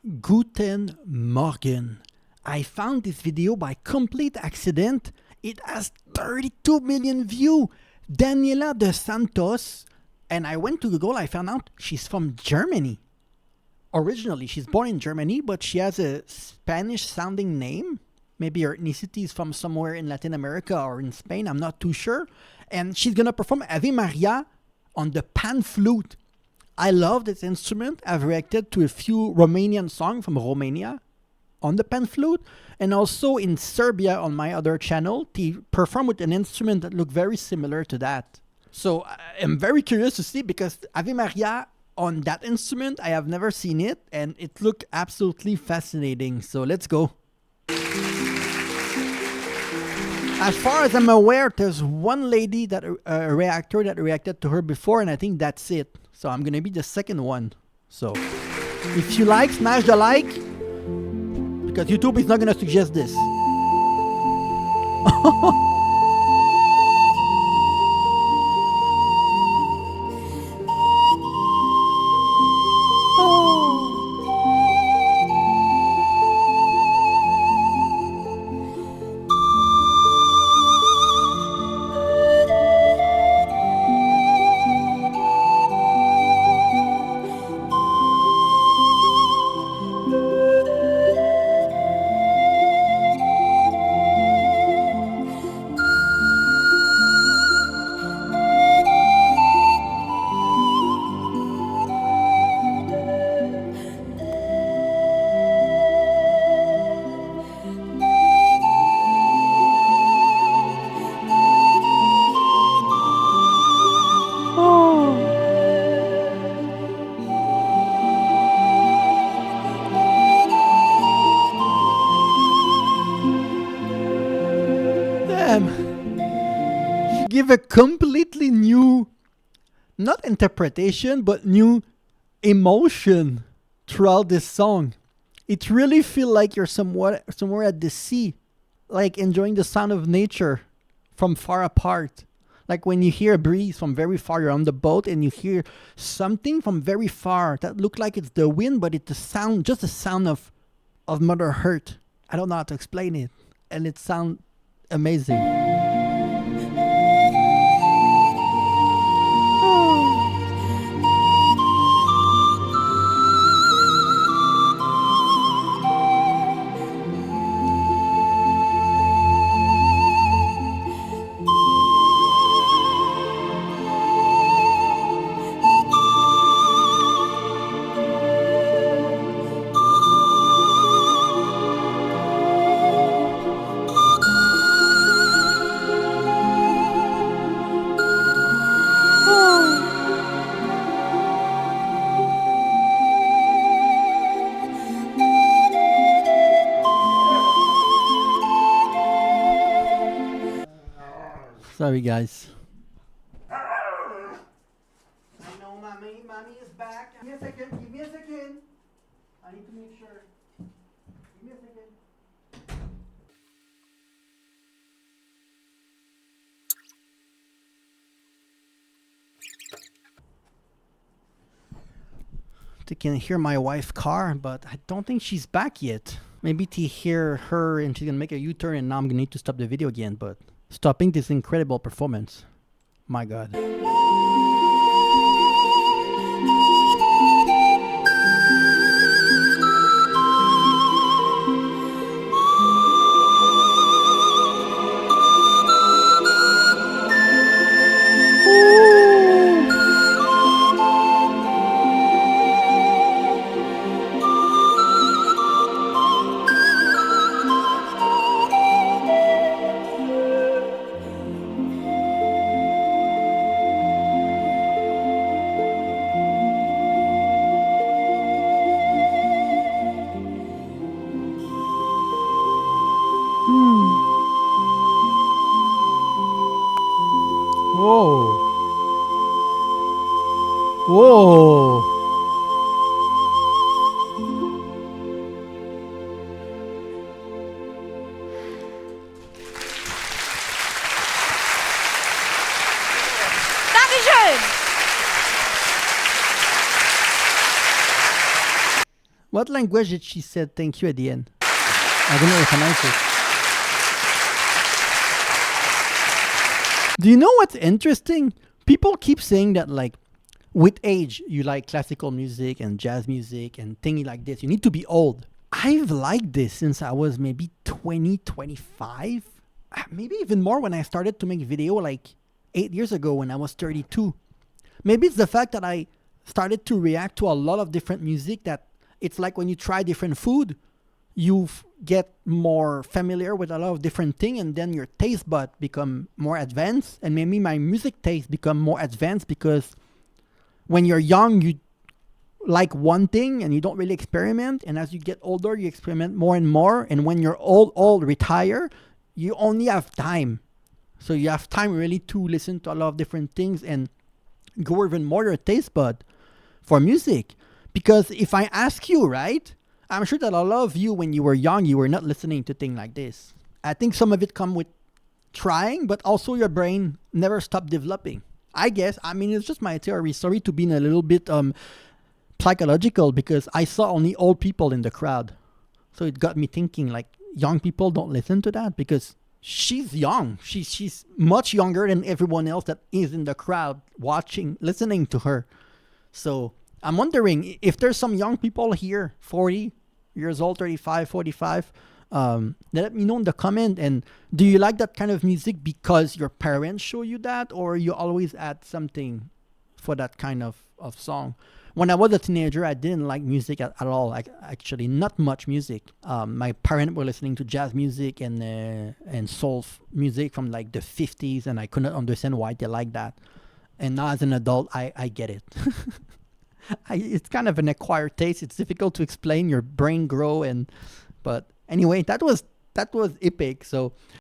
Guten Morgen. I found this video by complete accident. It has 32 million views. Daniela dos Santos. And I went to Google, I found out she's from Germany. Originally, she's born in Germany, but she has a Spanish sounding name. Maybe her ethnicity is from somewhere in Latin America or in Spain, I'm not too sure. And she's gonna perform Ave Maria on the pan flute. I love this instrument. I've reacted to a few Romanian songs from Romania on the pan flute, and also in Serbia on my other channel, they perform with an instrument that look very similar to that. So I'm very curious to see, because Ave Maria on that instrument, I have never seen it, and it looked absolutely fascinating. So let's go. As far as I'm aware, there's one lady that a reactor that reacted to her before, and I think that's it. So I'm gonna be the second one. So if you like, smash the like, because YouTube is not gonna suggest this. Give a completely new, not interpretation, but new emotion throughout this song. It really feels like you're somewhere at the sea, like enjoying the sound of nature from far apart. Like when you hear a breeze from very far, you're on the boat and you hear something from very far that look like it's the wind, but it's the sound, just the sound of Mother Earth. I don't know how to explain it, and it sounds amazing. Sorry, guys. I know, mommy. Mommy is back. Give me a second. Give me a second. I need to make sure. Give me a second. They can hear my wife's car, but I don't think she's back yet. Maybe to hear her and she's gonna make a U-turn, and now I'm gonna need to stop the video again, but stopping this incredible performance. My God. Whoa. Whoa. What language did she say thank you at the end? I didn't recognize it. Do you know what's interesting? People keep saying that like with age you like classical music and jazz music and thingy like this. You need to be old. I've liked this since I was maybe 20, 25. Maybe even more when I started to make video like 8 years ago when I was 32. Maybe it's the fact that I started to react to a lot of different music that it's like when you try different food, you get more familiar with a lot of different things and then your taste bud become more advanced, and maybe my music taste become more advanced because when you're young, you like one thing and you don't really experiment, and as you get older, you experiment more and more, and when you're old, retire, you only have time. So you have time really to listen to a lot of different things and go even more your taste bud for music. Because if I ask you, right, I'm sure that a lot of you, when you were young, you were not listening to things like this. I think some of it come with trying, but also your brain never stopped developing. I guess. I mean, it's just my theory. Sorry to be a little bit psychological, because I saw only old people in the crowd. So it got me thinking, like, young people don't listen to that because she's young. She's much younger than everyone else that is in the crowd watching, listening to her. So I'm wondering if there's some young people here, 40 years old, 35, 45. Let me know in the comment. And do you like that kind of music because your parents show you that, or you always add something for that kind of song? When I was a teenager, I didn't like music at all. Like, actually, not much music. My parents were listening to jazz music and soul music from like the 50s, and I couldn't understand why they like that. And now as an adult, I get it. It's kind of an acquired taste. It's difficult to explain. Your brain grow, but anyway, that was epic. So